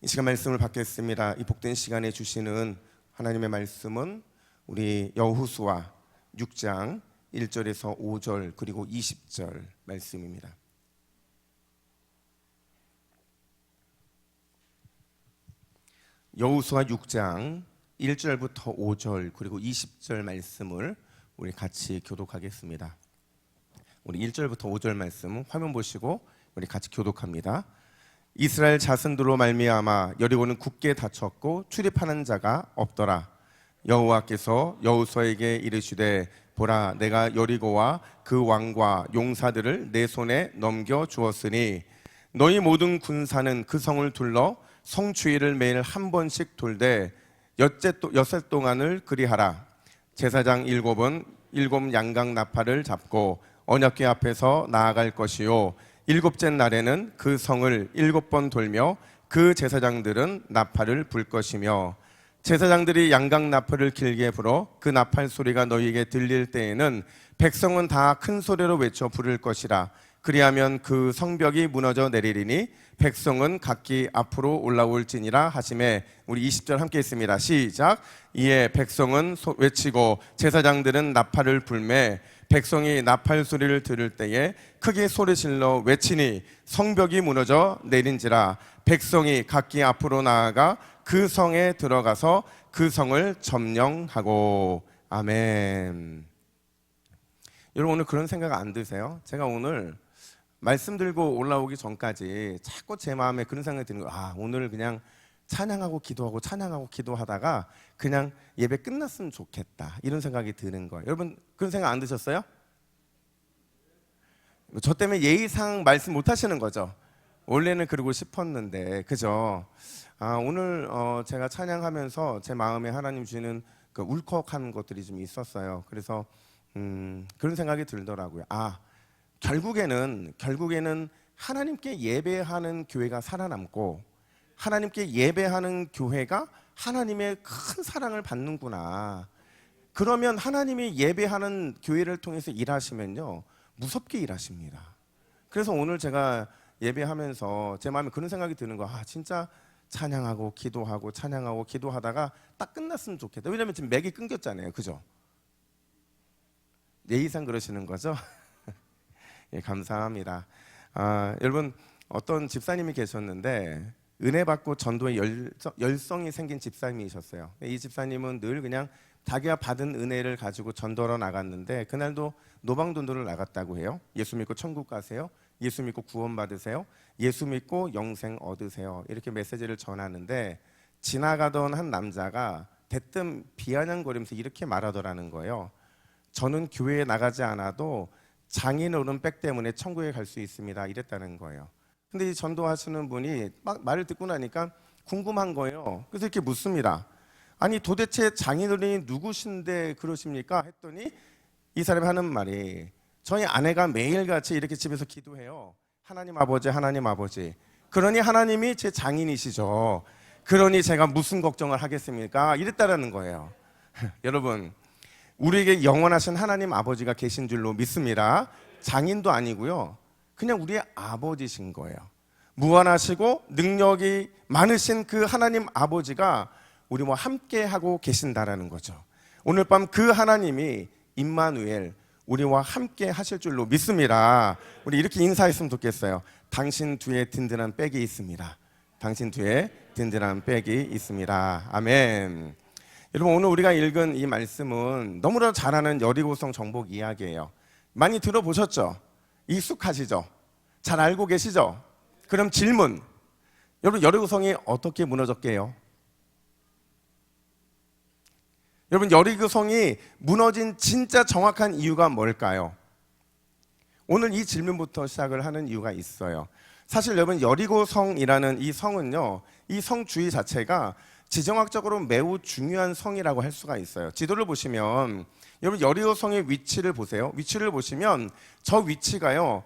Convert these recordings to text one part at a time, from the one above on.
이 시간 말씀을 받겠습니다. 이 복된 시간에 주시는 하나님의 말씀은 우리 여호수아 6장 1절에서 5절 그리고 20절 말씀입니다. 여호수아 6장 1절부터 5절 그리고 20절 말씀을 우리 같이 교독하겠습니다. 우리 1절부터 5절 말씀 화면 보시고 우리 같이 교독합니다. 이스라엘 자손들로 말미암아 여리고는 굳게 닫혔고 출입하는 자가 없더라. 여호와께서 여호수아에게 이르시되 보라, 내가 여리고와 그 왕과 용사들을 내 손에 넘겨 주었으니 너희 모든 군사는 그 성을 둘러 성 주위를 매일 한 번씩 돌되 엿새 동안을 그리하라. 제사장 7은 7 양각 나팔을 잡고 언약궤 앞에서 나아갈 것이요 7째 날에는 그 성을 7번 돌며 그 제사장들은 나팔을 불 것이며 제사장들이 양각 나팔을 길게 불어 그 나팔 소리가 너희에게 들릴 때에는 백성은 다 큰 소리로 외쳐 부를 것이라. 그리하면 그 성벽이 무너져 내리리니 백성은 각기 앞으로 올라올지니라 하시매. 우리 20절 함께 있습니다. 시작. 이에 백성은 외치고 제사장들은 나팔을 불매 백성이 나팔 소리를 들을 때에 크게 소리질러 외치니 성벽이 무너져 내린지라. 백성이 각기 앞으로 나아가 그 성에 들어가서 그 성을 점령하고. 아멘. 여러분, 오늘 그런 생각 안 드세요? 제가 오늘 말씀 들고 올라오기 전까지 자꾸 제 마음에 그런 생각이 드는 거예요. 오늘 그냥 찬양하고 기도하다가 그냥 예배 끝났으면 좋겠다, 이런 생각이 드는 거예요. 여러분, 그런 생각 안 드셨어요? 저 때문에 예의상 말씀 못 하시는 거죠? 원래는 그러고 싶었는데, 그죠? 오늘 제가 찬양하면서 제 마음에 하나님 주시는 그 울컥한 것들이 좀 있었어요. 그래서 그런 생각이 들더라고요. 결국에는 하나님께 예배하는 교회가 살아남고 하나님께 예배하는 교회가 하나님의 큰 사랑을 받는구나. 그러면 하나님이 예배하는 교회를 통해서 일하시면요, 무섭게 일하십니다. 그래서 오늘 제가 예배하면서 제 마음에 그런 생각이 드는 거, 진짜 찬양하고 기도하다가 딱 끝났으면 좋겠다. 왜냐면 지금 맥이 끊겼잖아요, 그죠? 예의상 그러시는 거죠? 예, 감사합니다. 여러분, 어떤 집사님이 계셨는데 은혜 받고 전도에 열성이 생긴 집사님이셨어요. 이 집사님은 늘 그냥 자기가 받은 은혜를 가지고 전도로 나갔는데, 그날도 노방전도를 나갔다고 해요. 예수 믿고 천국 가세요, 예수 믿고 구원 받으세요, 예수 믿고 영생 얻으세요, 이렇게 메시지를 전하는데 지나가던 한 남자가 대뜸 비아냥거리면서 이렇게 말하더라는 거예요. 저는 교회에 나가지 않아도 장인 어른 백 때문에 천국에 갈 수 있습니다, 이랬다는 거예요. 근데 이 전도하시는 분이 막 말을 듣고 나니까 궁금한 거예요. 그래서 이렇게 묻습니다. 아니, 도대체 장인어른이 누구신데 그러십니까? 했더니 이 사람이 하는 말이, 저희 아내가 매일같이 이렇게 집에서 기도해요. 하나님 아버지, 그러니 하나님이 제 장인이시죠. 그러니 제가 무슨 걱정을 하겠습니까? 이랬다라는 거예요. 여러분, 우리에게 영원하신 하나님 아버지가 계신 줄로 믿습니다. 장인도 아니고요, 그냥 우리의 아버지신 거예요. 무한하시고 능력이 많으신 그 하나님 아버지가 우리와 함께하고 계신다라는 거죠. 오늘 밤 그 하나님이 임마누엘, 우리와 함께 하실 줄로 믿습니다. 우리 이렇게 인사했으면 좋겠어요. 당신 뒤에 든든한 백이 있습니다. 당신 뒤에 든든한 백이 있습니다. 아멘. 여러분, 오늘 우리가 읽은 이 말씀은 너무나 잘 아는 여리고성 정복 이야기예요. 많이 들어보셨죠? 익숙하시죠? 잘 알고 계시죠? 그럼 질문, 여러분, 여리고성이 어떻게 무너졌게요? 여러분, 여리고성이 무너진 진짜 정확한 이유가 뭘까요? 오늘 이 질문부터 시작을 하는 이유가 있어요. 사실 여러분, 여리고성이라는 이 성은요, 이 성 주위 자체가 지정학적으로 매우 중요한 성이라고 할 수가 있어요. 지도를 보시면 여러분, 여리고성의 위치를 보세요. 위치를 보시면 저 위치가요,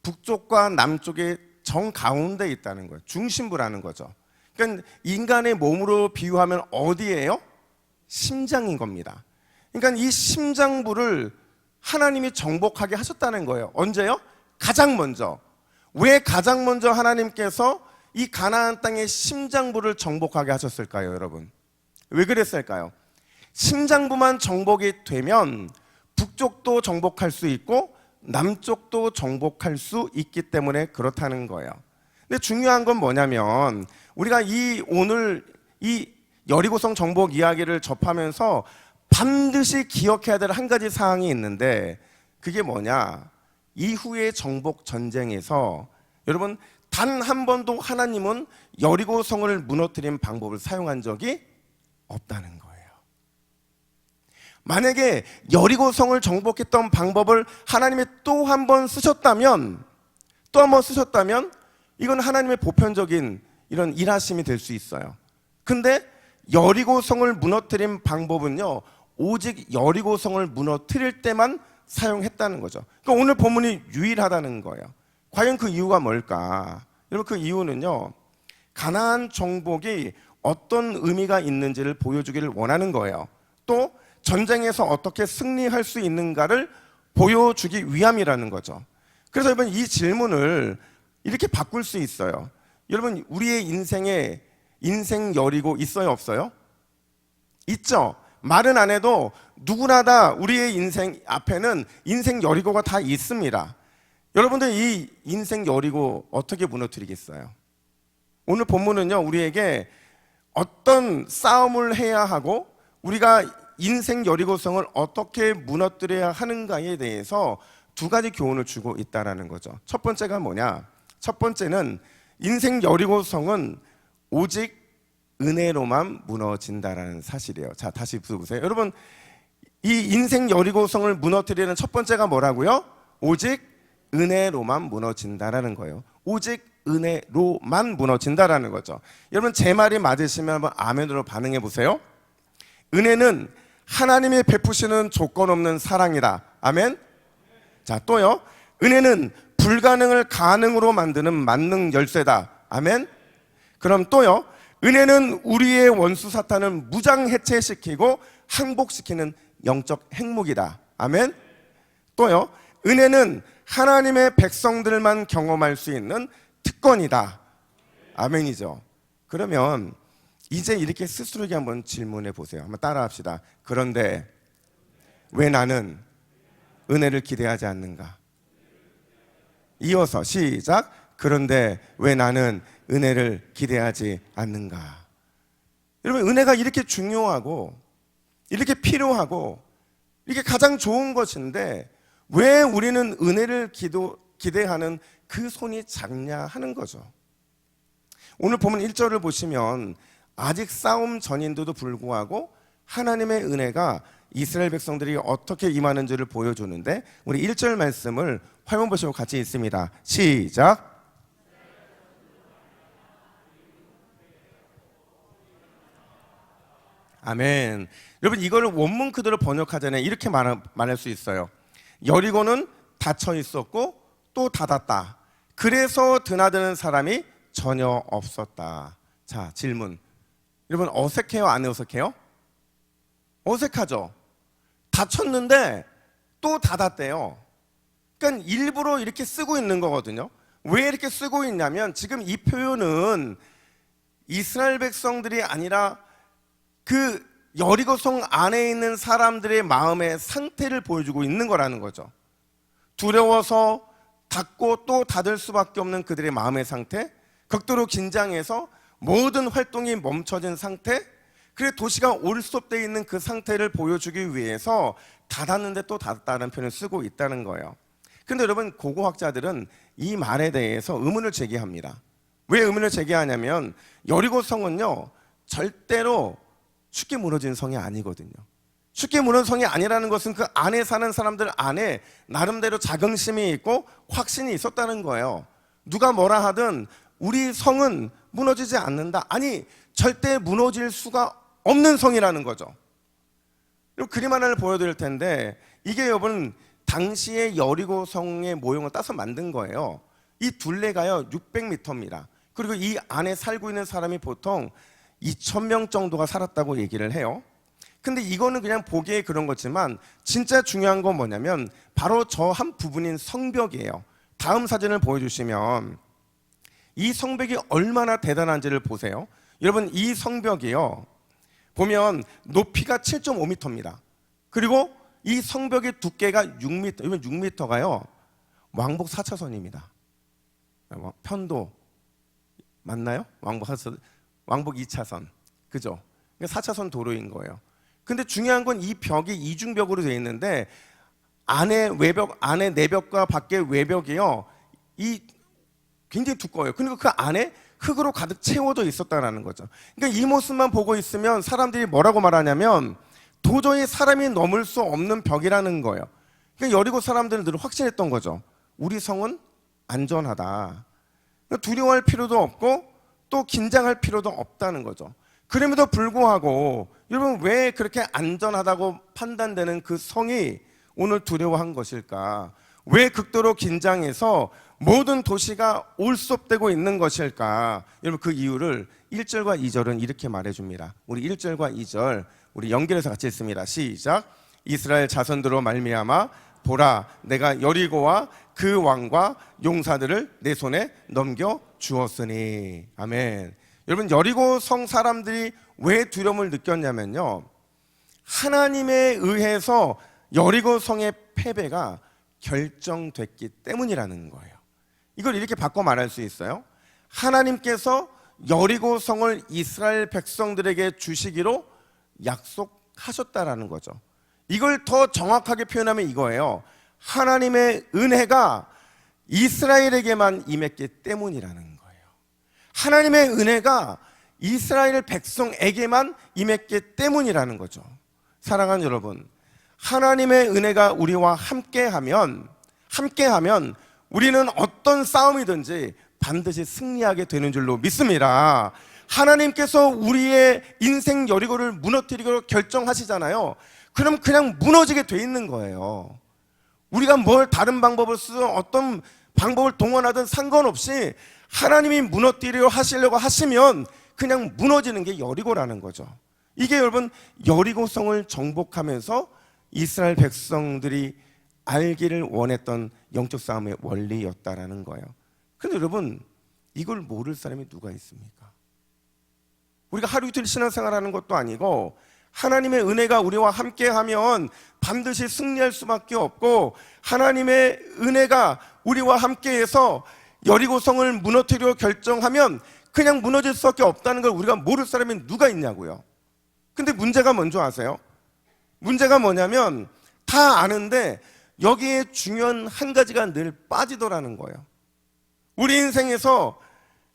북쪽과 남쪽의 정가운데 있다는 거예요. 중심부라는 거죠. 그러니까 인간의 몸으로 비유하면 어디예요? 심장인 겁니다. 그러니까 이 심장부를 하나님이 정복하게 하셨다는 거예요. 언제요? 가장 먼저. 왜 가장 먼저 하나님께서 이 가나안 땅의 심장부를 정복하게 하셨을까요, 여러분? 왜 그랬을까요? 심장부만 정복이 되면 북쪽도 정복할 수 있고 남쪽도 정복할 수 있기 때문에 그렇다는 거예요. 근데 중요한 건 뭐냐면 우리가 오늘 이 여리고성 정복 이야기를 접하면서 반드시 기억해야 될 한 가지 사항이 있는데 그게 뭐냐? 이후의 정복 전쟁에서 여러분 단 한 번도 하나님은 여리고성을 무너뜨린 방법을 사용한 적이 없다는 거예요. 만약에 여리고성을 정복했던 방법을 하나님이 또 한 번 쓰셨다면 이건 하나님의 보편적인 이런 일하심이 될 수 있어요. 근데 여리고성을 무너뜨린 방법은요, 오직 여리고성을 무너뜨릴 때만 사용했다는 거죠. 그러니까 오늘 본문이 유일하다는 거예요. 과연 그 이유가 뭘까? 여러분, 그 이유는요, 가나안 정복이 어떤 의미가 있는지를 보여주기를 원하는 거예요. 또 전쟁에서 어떻게 승리할 수 있는가를 보여주기 위함이라는 거죠. 그래서 여러분, 이 질문을 이렇게 바꿀 수 있어요. 여러분, 우리의 인생에 인생 여리고 있어요, 없어요? 있죠. 말은 안 해도 누구나 다 우리의 인생 앞에는 인생 여리고가 다 있습니다. 여러분들, 이 인생 여리고 어떻게 무너뜨리겠어요? 오늘 본문은요, 우리에게 어떤 싸움을 해야 하고 우리가 인생 여리고성을 어떻게 무너뜨려야 하는가에 대해서 두 가지 교훈을 주고 있다는 거죠. 첫 번째가 뭐냐? 첫 번째는 인생 여리고성은 오직 은혜로만 무너진다라는 사실이에요. 자, 다시 보세요. 여러분, 이 인생 여리고성을 무너뜨리는 첫 번째가 뭐라고요? 오직 은혜로만 무너진다라는 거예요. 오직 은혜로만 무너진다라는 거죠. 여러분, 제 말이 맞으시면 한번 아멘으로 반응해 보세요. 은혜는 하나님이 베푸시는 조건 없는 사랑이다. 아멘. 자, 또요. 은혜는 불가능을 가능으로 만드는 만능 열쇠다. 아멘. 그럼 또요. 은혜는 우리의 원수 사탄을 무장 해체시키고 항복시키는 영적 핵무기다. 아멘. 또요. 은혜는 하나님의 백성들만 경험할 수 있는 특권이다. 아멘이죠. 그러면 이제 이렇게 스스로에게 한번 질문해 보세요. 한번 따라 합시다. 그런데 왜 나는 은혜를 기대하지 않는가? 이어서 시작. 그런데 왜 나는 은혜를 기대하지 않는가? 여러분, 은혜가 이렇게 중요하고 이렇게 필요하고 이게 가장 좋은 것인데 왜 우리는 은혜를 기대하는 그 손이 작냐 하는 거죠. 오늘 보면 1절을 보시면 아직 싸움 전인데도 불구하고 하나님의 은혜가 이스라엘 백성들이 어떻게 임하는지를 보여주는데 우리 1절 말씀을 화면 보시고 같이 읽습니다. 시작. 아멘. 여러분, 이거를 원문 그대로 번역하자면 이렇게 말할 수 있어요. 여리고는 닫혀 있었고 또 닫았다. 그래서 드나드는 사람이 전혀 없었다. 자, 질문. 여러분, 어색해요, 안 어색해요? 어색하죠. 닫혔는데 또 닫았대요. 그러니까 일부러 이렇게 쓰고 있는 거거든요. 왜 이렇게 쓰고 있냐면 지금 이 표현은 이스라엘 백성들이 아니라 그 여리고성 안에 있는 사람들의 마음의 상태를 보여주고 있는 거라는 거죠. 두려워서 닫고 또 닫을 수밖에 없는 그들의 마음의 상태, 극도로 긴장해서 모든 활동이 멈춰진 상태, 그래 도시가 올스톱되어 있는 그 상태를 보여주기 위해서 닫았는데 또 닫았다는 표현을 쓰고 있다는 거예요. 근데 여러분, 고고학자들은 이 말에 대해서 의문을 제기합니다. 왜 의문을 제기하냐면 여리고성은요 절대로 쉽게 무너진 성이 아니거든요. 쉽게 무너진 성이 아니라는 것은 그 안에 사는 사람들 안에 나름대로 자긍심이 있고 확신이 있었다는 거예요. 누가 뭐라 하든 우리 성은 무너지지 않는다. 아니, 절대 무너질 수가 없는 성이라는 거죠. 그리고 그림 하나를 보여드릴 텐데 이게 여러분 당시의 여리고성의 모형을 따서 만든 거예요. 이 둘레가요 600m입니다. 그리고 이 안에 살고 있는 사람이 보통 2,000명 정도가 살았다고 얘기를 해요. 근데 이거는 그냥 보기에 그런 거지만 진짜 중요한 건 뭐냐면 바로 저 한 부분인 성벽이에요. 다음 사진을 보여주시면 이 성벽이 얼마나 대단한지를 보세요. 여러분, 이 성벽이요, 보면 높이가 7.5m입니다. 그리고 이 성벽의 두께가 6m, 이건 6m가요 왕복 4차선입니다. 편도 맞나요? 왕복 2차선, 그죠? 4차선 도로인 거예요. 근데 중요한 건 이 벽이 이중벽으로 되어 있는데 안에 외벽, 안에 내벽과 밖의 외벽이요, 이 굉장히 두꺼워요. 그리고 그 안에 흙으로 가득 채워져 있었다라는 거죠. 그러니까 이 모습만 보고 있으면 사람들이 뭐라고 말하냐면 도저히 사람이 넘을 수 없는 벽이라는 거예요. 그러니까 여리고 사람들은 늘 확신했던 거죠. 우리 성은 안전하다. 두려워할 필요도 없고 또 긴장할 필요도 없다는 거죠. 그럼에도 불구하고 여러분, 왜 그렇게 안전하다고 판단되는 그 성이 오늘 두려워한 것일까? 왜 극도로 긴장해서 모든 도시가 올수업되고 있는 것일까? 여러분, 그 이유를 1절과 2절은 이렇게 말해줍니다. 우리 1절과 2절 우리 연결해서 같이 읽습니다. 시작. 이스라엘 자손들로 말미암아 보라, 내가 여리고와 그 왕과 용사들을 내 손에 넘겨 주었으니. 아멘. 여러분, 여리고 성 사람들이 왜 두려움을 느꼈냐면요, 하나님에 의해서 여리고 성의 패배가 결정됐기 때문이라는 거예요. 이걸 이렇게 바꿔 말할 수 있어요. 하나님께서 여리고 성을 이스라엘 백성들에게 주시기로 약속하셨다라는 거죠. 이걸 더 정확하게 표현하면 이거예요. 하나님의 은혜가 이스라엘에게만 임했기 때문이라는 거예요. 하나님의 은혜가 이스라엘 백성에게만 임했기 때문이라는 거죠. 사랑하는 여러분, 하나님의 은혜가 우리와 함께하면 우리는 어떤 싸움이든지 반드시 승리하게 되는 줄로 믿습니다. 하나님께서 우리의 인생 여리고를 무너뜨리기로 결정하시잖아요. 그럼 그냥 무너지게 돼 있는 거예요. 우리가 뭘 다른 방법을 쓰든 어떤 방법을 동원하든 상관없이 하나님이 무너뜨리려 하시려고 하시면 그냥 무너지는 게 여리고라는 거죠. 이게 여러분, 여리고성을 정복하면서 이스라엘 백성들이 알기를 원했던 영적 싸움의 원리였다라는 거예요. 근데 여러분, 이걸 모를 사람이 누가 있습니까? 우리가 하루 이틀 신앙생활하는 것도 아니고 하나님의 은혜가 우리와 함께하면 반드시 승리할 수밖에 없고, 하나님의 은혜가 우리와 함께해서 여리고성을 무너뜨리려 결정하면 그냥 무너질 수밖에 없다는 걸 우리가 모를 사람이 누가 있냐고요. 근데 문제가 뭔지 아세요? 문제가 뭐냐면 다 아는데 여기에 중요한 한 가지가 늘 빠지더라는 거예요. 우리 인생에서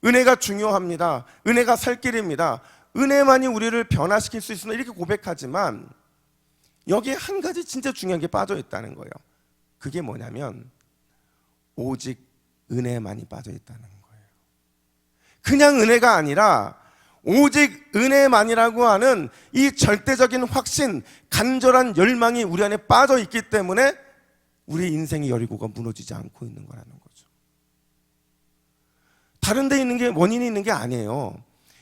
은혜가 중요합니다. 은혜가 살 길입니다. 은혜만이 우리를 변화시킬 수 있으면 이렇게 고백하지만 여기에 한 가지 진짜 중요한 게 빠져 있다는 거예요. 그게 뭐냐면 오직 은혜만이 빠져 있다는 거예요. 그냥 은혜가 아니라 오직 은혜만이라고 하는 이 절대적인 확신, 간절한 열망이 우리 안에 빠져 있기 때문에 우리 인생의 여리고가 무너지지 않고 있는 거라는 거죠. 다른 데 있는 게, 원인이 있는 게 아니에요.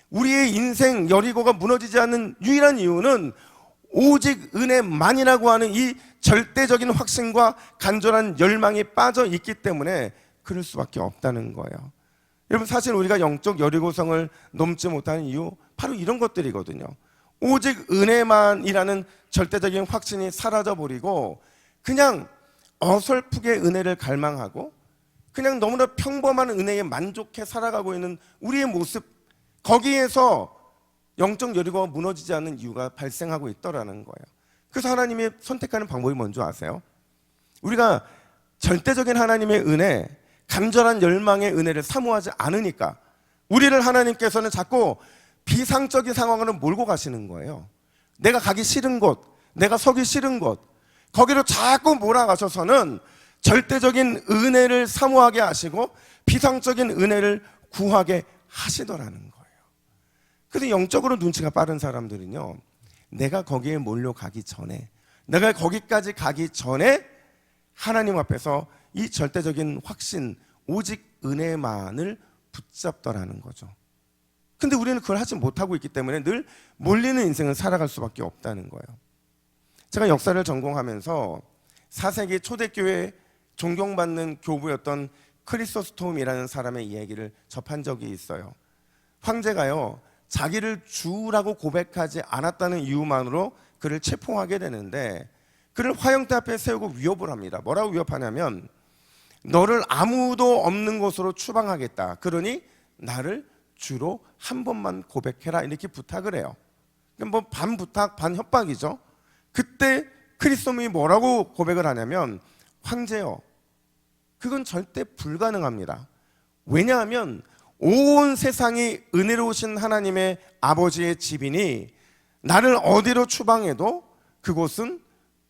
우리의 인생 여리고가 무너지지 않는 유일한 이유는 오직 은혜만이라고 하는 이 절대적인 확신과 간절한 열망이 빠져 있기 때문에 그럴 수밖에 없다는 거예요. 여러분, 사실 우리가 영적 여리고성을 넘지 못하는 이유 바로 이런 것들이거든요. 오직 은혜만이라는 절대적인 확신이 사라져버리고 그냥 어설프게 은혜를 갈망하고 그냥 너무나 평범한 은혜에 만족해 살아가고 있는 우리의 모습, 거기에서 영적 여리고가 무너지지 않는 이유가 발생하고 있더라는 거예요. 그래서 하나님이 선택하는 방법이 뭔지 아세요? 우리가 절대적인 하나님의 은혜, 간절한 열망의 은혜를 사모하지 않으니까 우리를 하나님께서는 자꾸 비상적인 상황으로 몰고 가시는 거예요. 내가 가기 싫은 곳, 내가 서기 싫은 곳, 거기로 자꾸 몰아가셔서는 절대적인 은혜를 사모하게 하시고 비상적인 은혜를 구하게 하시더라는 거예요. 그래서 영적으로 눈치가 빠른 사람들은요, 내가 거기에 몰려가기 전에, 내가 거기까지 가기 전에 하나님 앞에서 이 절대적인 확신, 오직 은혜만을 붙잡더라는 거죠. 근데 우리는 그걸 하지 못하고 있기 때문에 늘 몰리는 인생을 살아갈 수밖에 없다는 거예요. 제가 역사를 전공하면서 4세기 초대교회 존경받는 교부였던 크리소스톰이라는 사람의 이야기를 접한 적이 있어요. 황제가요, 자기를 주라고 고백하지 않았다는 이유만으로 그를 체포하게 되는데, 그를 화형대 앞에 세우고 위협을 합니다. 뭐라고 위협하냐면, 너를 아무도 없는 곳으로 추방하겠다. 그러니 나를 주로 한 번만 고백해라. 이렇게 부탁을 해요. 뭐 반 부탁 반 협박이죠. 그때 크리스톰이 뭐라고 고백을 하냐면, 황제요, 그건 절대 불가능합니다. 왜냐하면 온 세상이 은혜로우신 하나님의 아버지의 집이니 나를 어디로 추방해도 그곳은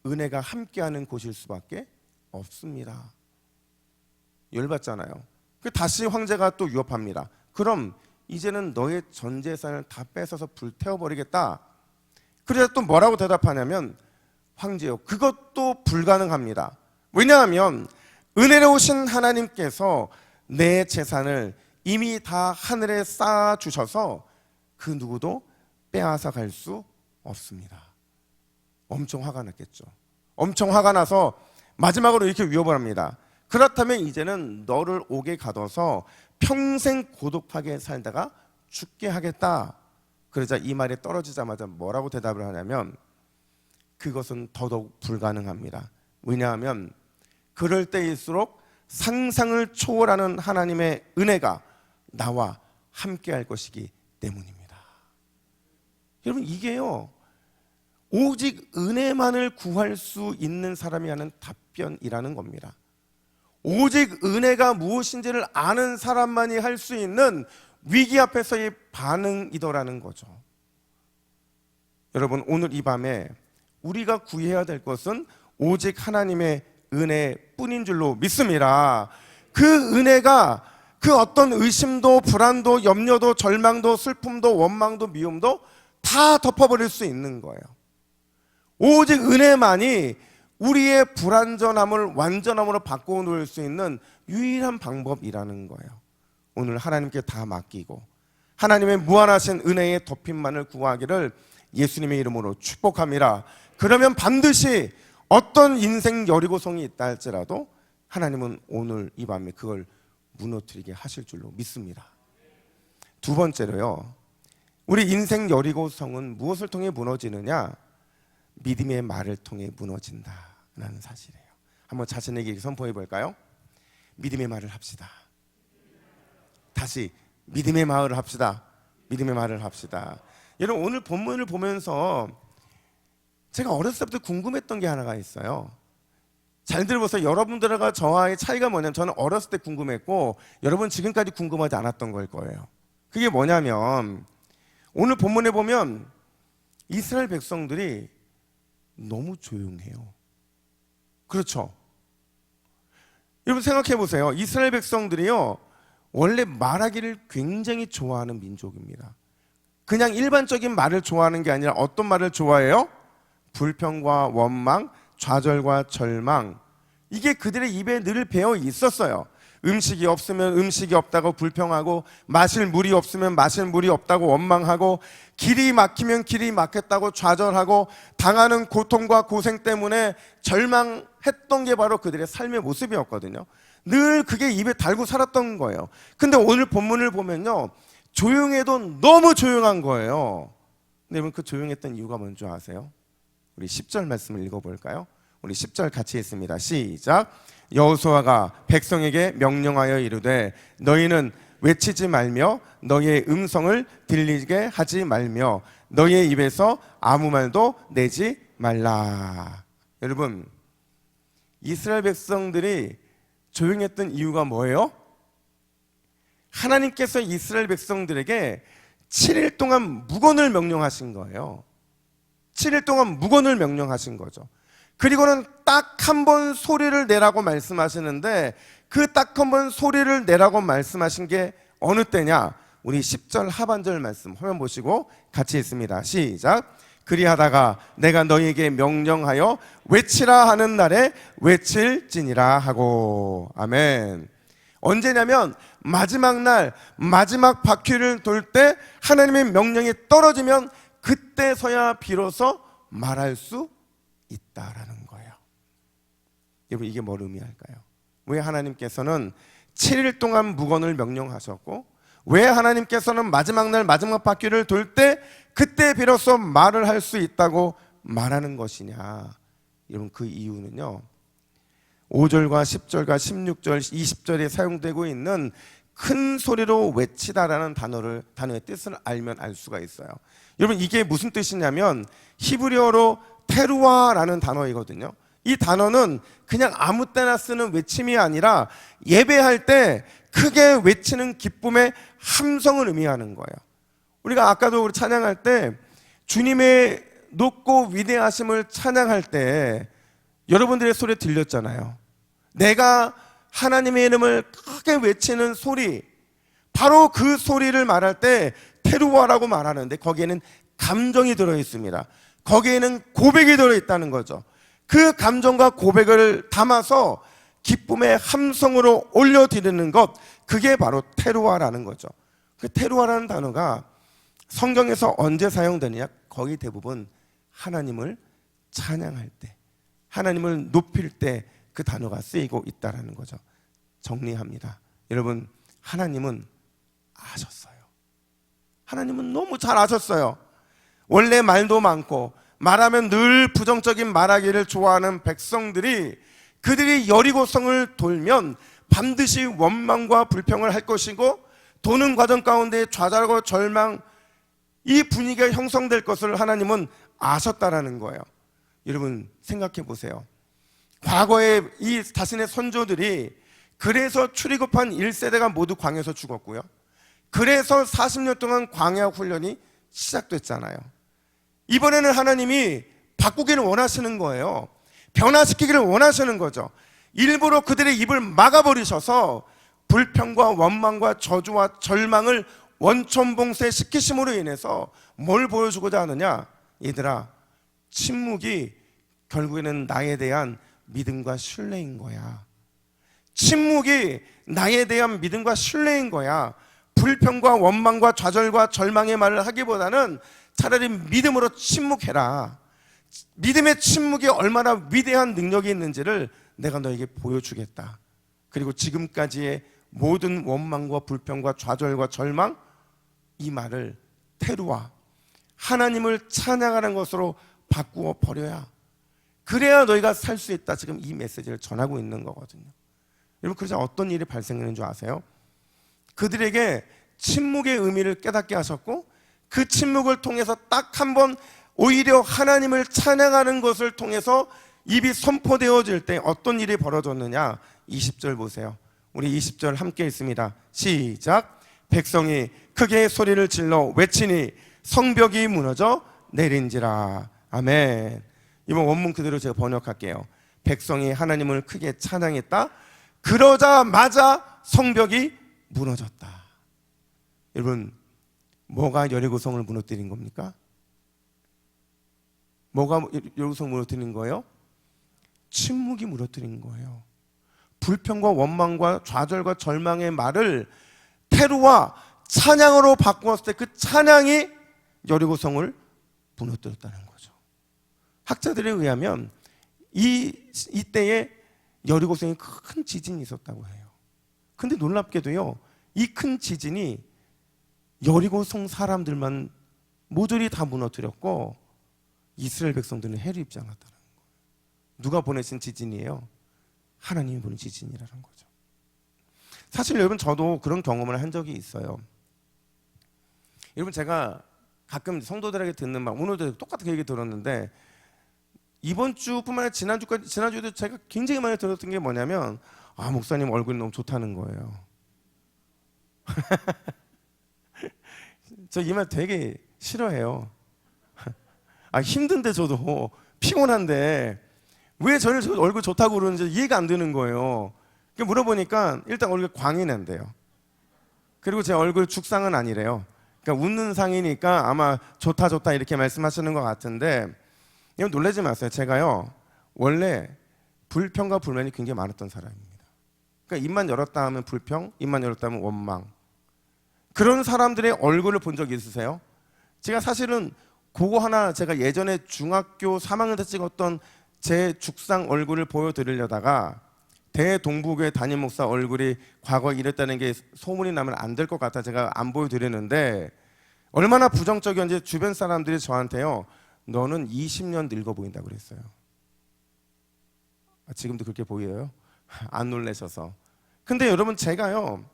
은혜가 함께하는 곳일 수밖에 없습니다. 열받잖아요. 다시 황제가 또 위협합니다. 그럼 이제는 너의 전 재산을 다 뺏어서 불태워버리겠다. 그래서 또 뭐라고 대답하냐면, 황제요, 그것도 불가능합니다. 왜냐하면 은혜로우신 하나님께서 내 재산을 이미 다 하늘에 쌓아주셔서 그 누구도 빼앗아 갈 수 없습니다. 엄청 화가 났겠죠. 엄청 화가 나서 마지막으로 이렇게 위협을 합니다. 그렇다면 이제는 너를 옥에 가둬서 평생 고독하게 살다가 죽게 하겠다. 그러자 이 말이 떨어지자마자 뭐라고 대답을 하냐면, 그것은 더더욱 불가능합니다. 왜냐하면 그럴 때일수록 상상을 초월하는 하나님의 은혜가 나와 함께 할 것이기 때문입니다. 여러분, 이게요, 오직 은혜만을 구할 수 있는 사람이 하는 답변이라는 겁니다. 오직 은혜가 무엇인지를 아는 사람만이 할 수 있는 위기 앞에서의 반응이더라는 거죠. 여러분, 오늘 이 밤에 우리가 구해야 될 것은 오직 하나님의 은혜뿐인 줄로 믿습니다. 그 은혜가 그 어떤 의심도 불안도 염려도 절망도 슬픔도 원망도 미움도 다 덮어버릴 수 있는 거예요. 오직 은혜만이 우리의 불완전함을 완전함으로 바꾸어 놓을 수 있는 유일한 방법이라는 거예요. 오늘 하나님께 다 맡기고 하나님의 무한하신 은혜의 덮임만을 구하기를 예수님의 이름으로 축복합니다. 그러면 반드시 어떤 인생 여리고성이 있다 할지라도 하나님은 오늘 이 밤에 그걸 무너뜨리게 하실 줄로 믿습니다. 두 번째로요, 우리 인생 여리고성은 무엇을 통해 무너지느냐? 믿음의 말을 통해 무너진다라는 사실이에요. 한번 자신에게 선포해 볼까요? 믿음의 말을 합시다. 다시 믿음의 말을 합시다. 믿음의 말을 합시다. 여러분, 오늘 본문을 보면서 제가 어렸을 때부터 궁금했던 게 하나가 있어요. 잘 들어보세요. 여러분들과 저와의 차이가 뭐냐면, 저는 어렸을 때 궁금했고 여러분 지금까지 궁금하지 않았던 걸 거예요. 그게 뭐냐면, 오늘 본문에 보면 이스라엘 백성들이 너무 조용해요. 그렇죠? 여러분 생각해 보세요. 이스라엘 백성들이요, 원래 말하기를 굉장히 좋아하는 민족입니다. 그냥 일반적인 말을 좋아하는 게 아니라 어떤 말을 좋아해요? 불평과 원망, 좌절과 절망, 이게 그들의 입에 늘 배어 있었어요. 음식이 없으면 음식이 없다고 불평하고, 마실 물이 없으면 마실 물이 없다고 원망하고, 길이 막히면 길이 막혔다고 좌절하고, 당하는 고통과 고생 때문에 절망했던 게 바로 그들의 삶의 모습이었거든요. 늘 그게 입에 달고 살았던 거예요. 근데 오늘 본문을 보면요, 조용해도 너무 조용한 거예요. 근데 여러분, 그 조용했던 이유가 뭔지 아세요? 우리 10절 말씀을 읽어볼까요? 우리 10절 같이 읽습니다. 시작. 여호수아가 백성에게 명령하여 이르되 너희는 외치지 말며 너희의 음성을 들리게 하지 말며 너희의 입에서 아무 말도 내지 말라. 여러분, 이스라엘 백성들이 조용했던 이유가 뭐예요? 하나님께서 이스라엘 백성들에게 7일 동안 묵언을 명령하신 거예요. 7일 동안 묵언을 명령하신 거죠. 그리고는 딱 한 번 소리를 내라고 말씀하시는데, 그 딱 한 번 소리를 내라고 말씀하신 게 어느 때냐? 우리 10절 하반절 말씀 화면 보시고 같이 읽습니다. 시작. 그리하다가 내가 너희에게 명령하여 외치라 하는 날에 외칠지니라 하고. 아멘. 언제냐면 마지막 날, 마지막 바퀴를 돌 때 하나님의 명령이 떨어지면 그때서야 비로소 말할 수 있다라는 거예요. 여러분, 이게 뭘 의미할까요? 왜 하나님께서는 7일 동안 묵언을 명령하셨고, 왜 하나님께서는 마지막 날 마지막 바퀴를 돌 때 그때 비로소 말을 할 수 있다고 말하는 것이냐? 여러분, 그 이유는요, 5절과 10절과 16절, 20절에 사용되고 있는 큰 소리로 외치다라는 단어의 뜻을 알면 알 수가 있어요. 여러분, 이게 무슨 뜻이냐면 히브리어로 테루아라는 단어이거든요. 이 단어는 그냥 아무 때나 쓰는 외침이 아니라 예배할 때 크게 외치는 기쁨의 함성을 의미하는 거예요. 우리가 아까도 우리 찬양할 때 주님의 높고 위대하심을 찬양할 때 여러분들의 소리 들렸잖아요. 내가 하나님의 이름을 크게 외치는 소리, 바로 그 소리를 말할 때 테루아라고 말하는데 거기에는 감정이 들어있습니다. 거기에는 고백이 들어있다는 거죠. 그 감정과 고백을 담아서 기쁨의 함성으로 올려드리는 것, 그게 바로 테루아라는 거죠. 그 테루아라는 단어가 성경에서 언제 사용되느냐? 거의 대부분 하나님을 찬양할 때, 하나님을 높일 때 그 단어가 쓰이고 있다는 거죠. 정리합니다. 여러분, 하나님은 아셨어요. 하나님은 너무 잘 아셨어요. 원래 말도 많고 말하면 늘 부정적인 말하기를 좋아하는 백성들이, 그들이 여리고성을 돌면 반드시 원망과 불평을 할 것이고 도는 과정 가운데 좌절과 절망, 이 분위기가 형성될 것을 하나님은 아셨다라는 거예요. 여러분, 생각해 보세요. 과거에 이 자신의 선조들이 그래서 출애굽한 1세대가 모두 광야에서 죽었고요, 그래서 40년 동안 광야 훈련이 시작됐잖아요. 이번에는 하나님이 바꾸기를 원하시는 거예요. 변화시키기를 원하시는 거죠. 일부러 그들의 입을 막아버리셔서 불평과 원망과 저주와 절망을 원천봉쇄시키심으로 인해서 뭘 보여주고자 하느냐? 얘들아, 침묵이 결국에는 나에 대한 믿음과 신뢰인 거야. 침묵이 나에 대한 믿음과 신뢰인 거야. 불평과 원망과 좌절과 절망의 말을 하기보다는 차라리 믿음으로 침묵해라. 믿음의 침묵이 얼마나 위대한 능력이 있는지를 내가 너에게 보여주겠다. 그리고 지금까지의 모든 원망과 불평과 좌절과 절망, 이 말을 테루아, 하나님을 찬양하는 것으로 바꾸어 버려야, 그래야 너희가 살 수 있다. 지금 이 메시지를 전하고 있는 거거든요. 여러분, 그러자 어떤 일이 발생하는 줄 아세요? 그들에게 침묵의 의미를 깨닫게 하셨고, 그 침묵을 통해서 딱 한 번 오히려 하나님을 찬양하는 것을 통해서 입이 선포되어질 때 어떤 일이 벌어졌느냐? 20절 보세요. 우리 20절 함께 읽습니다. 시작. 백성이 크게 소리를 질러 외치니 성벽이 무너져 내린지라. 아멘. 이번 원문 그대로 제가 번역할게요. 백성이 하나님을 크게 찬양했다. 그러자마자 성벽이 무너졌다. 여러분, 뭐가 여리고성을 무너뜨린 겁니까? 뭐가 여리고성을 무너뜨린 거예요? 침묵이 무너뜨린 거예요. 불평과 원망과 좌절과 절망의 말을 테루와 찬양으로 바꾸었을 때 그 찬양이 여리고성을 무너뜨렸다는 거죠. 학자들에 의하면 이때에 여리고성에 큰 지진이 있었다고 해요. 근데 놀랍게도요, 이 큰 지진이 여리고성 사람들만 모조리 다 무너뜨렸고 이스라엘 백성들은 해를 입지 않았다는 거예요. 누가 보내신 지진이에요? 하나님이 보낸 지진이라는 거죠. 사실 여러분, 저도 그런 경험을 한 적이 있어요. 여러분, 제가 가끔 성도들에게 듣는 말, 오늘도 똑같은 얘기 들었는데, 이번 주뿐만 아니라 지난주에도 제가 굉장히 많이 들었던 게 뭐냐면, 아, 목사님 얼굴이 너무 좋다는 거예요. 저 이 말 되게 싫어해요. 아, 힘든데, 저도 피곤한데 왜 저를 얼굴 좋다고 그러는지 이해가 안 되는 거예요. 물어보니까 일단 얼굴 광이 난대요. 그리고 제 얼굴 죽상은 아니래요. 그러니까 웃는 상이니까 아마 좋다 이렇게 말씀하시는 것 같은데, 이건 놀라지 마세요. 제가요, 원래 불평과 불만이 굉장히 많았던 사람입니다. 그러니까 입만 열었다 하면 불평, 입만 열었다 하면 원망. 그런 사람들의 얼굴을 본 적 있으세요? 제가 사실은 그거 하나, 제가 예전에 중학교 3학년 때 찍었던 제 죽상 얼굴을 보여드리려다가 대동부교회 담임 목사 얼굴이 과거에 이랬다는 게 소문이 나면 안 될 것 같아 제가 안 보여드리는데, 얼마나 부정적이었는지 주변 사람들이 저한테요, 너는 20년 늙어 보인다고 그랬어요. 지금도 그렇게 보여요? 안 놀라셔서. 근데 여러분, 제가요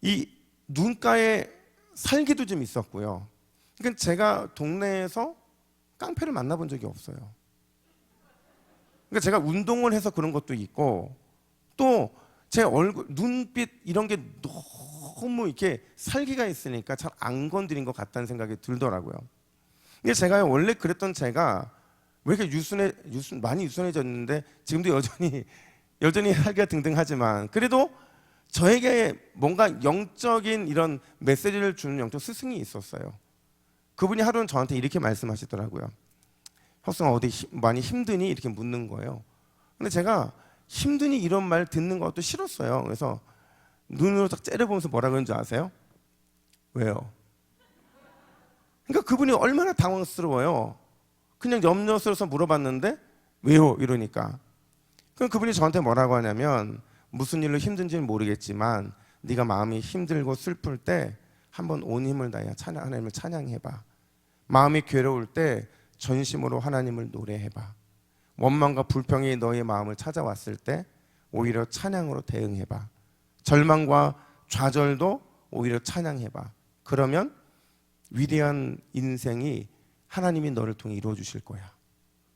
이 눈가에 살기도 좀 있었고요. 그러니까 제가 동네에서 깡패를 만나본 적이 없어요. 그러니까 제가 운동을 해서 그런 것도 있고, 또 제 얼굴, 눈빛 이런 게 너무 이렇게 살기가 있으니까 잘 안 건드린 것 같다는 생각이 들더라고요. 근데 제가요, 원래 그랬던 제가 왜 이렇게 많이 유순해졌는데, 지금도 여전히 살기가 등등하지만, 그래도 저에게 뭔가 영적인 이런 메시지를 주는 영적 스승이 있었어요. 그분이 하루는 저한테 이렇게 말씀하시더라고요. 혁성아, 어디 많이 힘드니? 이렇게 묻는 거예요. 근데 제가 힘드니 이런 말 듣는 것도 싫었어요. 그래서 눈으로 딱 째려보면서 뭐라 그러는 줄 아세요? 왜요? 그러니까 그분이 얼마나 당황스러워요. 그냥 염려스러워서 물어봤는데 왜요? 이러니까. 그럼 그분이 저한테 뭐라고 하냐면, 무슨 일로 힘든지는 모르겠지만 네가 마음이 힘들고 슬플 때 한번 온 힘을 다해 하나님을 찬양해봐. 마음이 괴로울 때 전심으로 하나님을 노래해봐. 원망과 불평이 너의 마음을 찾아왔을 때 오히려 찬양으로 대응해봐. 절망과 좌절도 오히려 찬양해봐. 그러면 위대한 인생이 하나님이 너를 통해 이루어 주실 거야.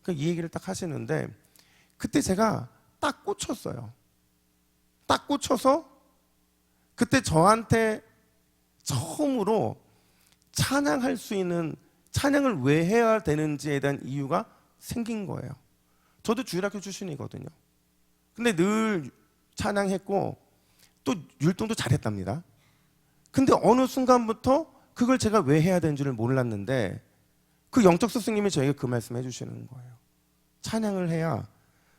이 얘기를 딱 하시는데, 그때 제가 딱 꽂혔어요. 딱 꽂혀서 그때 저한테 처음으로 찬양할 수 있는, 찬양을 왜 해야 되는지에 대한 이유가 생긴 거예요. 저도 주일학교 출신이거든요. 근데 늘 찬양했고 또 율동도 잘했답니다. 근데 어느 순간부터 그걸 제가 왜 해야 되는지를 몰랐는데, 그 영적 스승님이 저에게 그 말씀 해주시는 거예요. 찬양을 해야,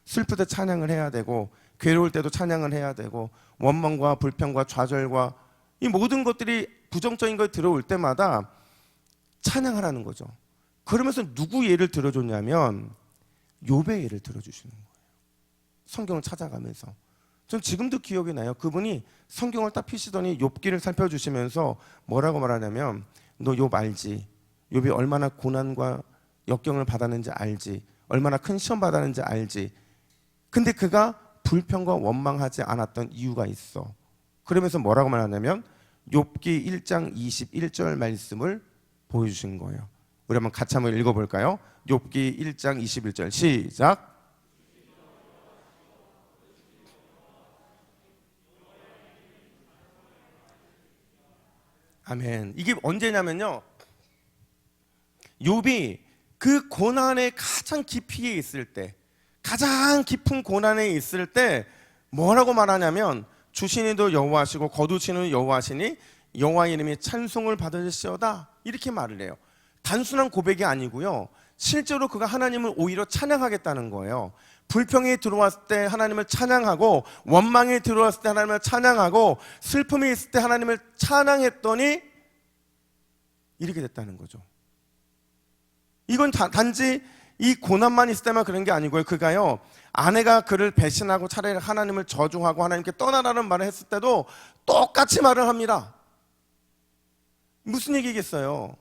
슬플 때 찬양을 해야 되고, 괴로울 때도 찬양을 해야 되고, 원망과 불평과 좌절과 이 모든 것들이 부정적인 걸 들어올 때마다 찬양하라는 거죠. 그러면서 누구 예를 들어줬냐면 욥의 예를 들어주시는 거예요. 성경을 찾아가면서. 전 지금도 기억이 나요. 그분이 성경을 딱 펴시더니 욥기를 살펴주시면서 뭐라고 말하냐면, 너 욥 알지? 욥이 얼마나 고난과 역경을 받았는지 알지? 얼마나 큰 시험 받았는지 알지? 근데 그가 불평과 원망하지 않았던 이유가 있어. 그러면서 뭐라고 말하냐면 욥기 1장 21절 말씀을 보여주신 거예요. 우리 한번 같이 한번 읽어볼까요? 욥기 1장 21절 시작. 아멘. 이게 언제냐면요, 욥이 그 고난의 가장 깊이에 있을 때, 가장 깊은 고난에 있을 때 뭐라고 말하냐면, 주시니도 여호와시고 거두시는 여호와시니 여호와의 이름이 찬송을 받으시오다, 이렇게 말을 해요. 단순한 고백이 아니고요, 실제로 그가 하나님을 오히려 찬양하겠다는 거예요. 불평이 들어왔을 때 하나님을 찬양하고, 원망이 들어왔을 때 하나님을 찬양하고, 슬픔이 있을 때 하나님을 찬양했더니 이렇게 됐다는 거죠. 이건 단지 이 고난만 있을 때만 그런 게 아니고요, 그가요, 아내가 그를 배신하고 차라리 하나님을 저주하고 하나님께 떠나라는 말을 했을 때도 똑같이 말을 합니다. 무슨 얘기겠어요?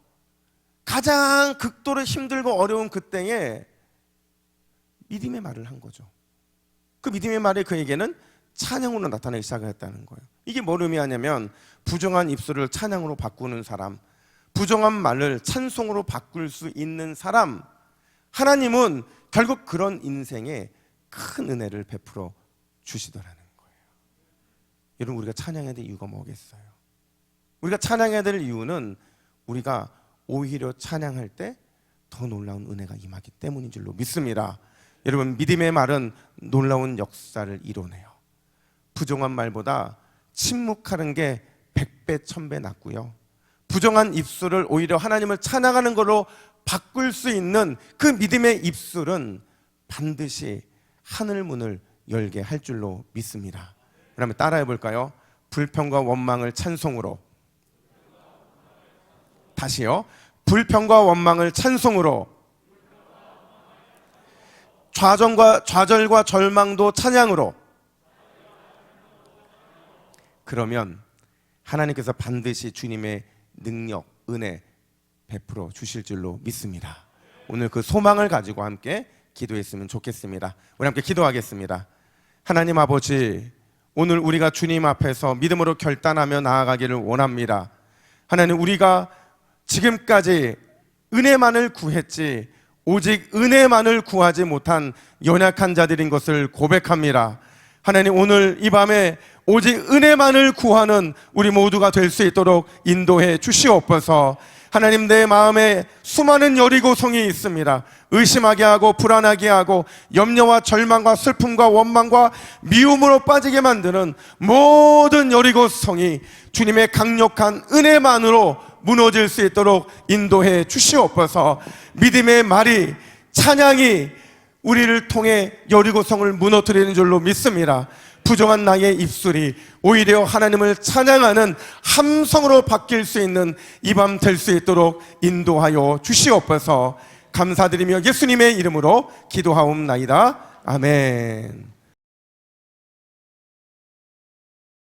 가장 극도로 힘들고 어려운 그때에 믿음의 말을 한 거죠. 그 믿음의 말이 그에게는 찬양으로 나타나기 시작했다는 거예요. 이게 뭘 의미하냐면, 부정한 입술을 찬양으로 바꾸는 사람, 부정한 말을 찬송으로 바꿀 수 있는 사람, 하나님은 결국 그런 인생에 큰 은혜를 베풀어 주시더라는 거예요. 여러분, 우리가 찬양해야 될 이유가 뭐겠어요? 우리가 찬양해야 될 이유는 우리가 오히려 찬양할 때 더 놀라운 은혜가 임하기 때문인 줄로 믿습니다. 여러분, 믿음의 말은 놀라운 역사를 이뤄내요. 부정한 말보다 침묵하는 게 100배 1000배 낫고요, 부정한 입술을 오히려 하나님을 찬양하는 걸로 바꿀 수 있는 그 믿음의 입술은 반드시 하늘 문을 열게 할 줄로 믿습니다. 그러면 따라해 볼까요? 불평과 원망을 찬송으로. 다시요. 불평과 원망을 찬송으로. 좌절과 절망도 찬양으로. 그러면 하나님께서 반드시 주님의 능력, 은혜 베풀어 주실 줄로 믿습니다. 오늘 그 소망을 가지고 함께 기도했으면 좋겠습니다. 우리 함께 기도하겠습니다. 하나님 아버지, 오늘 우리가 주님 앞에서 믿음으로 결단하며 나아가기를 원합니다. 하나님, 우리가 지금까지 은혜만을 구했지 오직 은혜만을 구하지 못한 연약한 자들인 것을 고백합니다. 하나님, 오늘 이 밤에 오직 은혜만을 구하는 우리 모두가 될 수 있도록 인도해 주시옵소서. 하나님, 내 마음에 수많은 여리고성이 있습니다. 의심하게 하고 불안하게 하고 염려와 절망과 슬픔과 원망과 미움으로 빠지게 만드는 모든 여리고성이 주님의 강력한 은혜만으로 무너질 수 있도록 인도해 주시옵소서. 믿음의 말이, 찬양이 우리를 통해 여리고성을 무너뜨리는 줄로 믿습니다. 부정한 나의 입술이 오히려 하나님을 찬양하는 함성으로 바뀔 수 있는 이 밤 될 수 있도록 인도하여 주시옵소서. 감사드리며 예수님의 이름으로 기도하옵나이다. 아멘.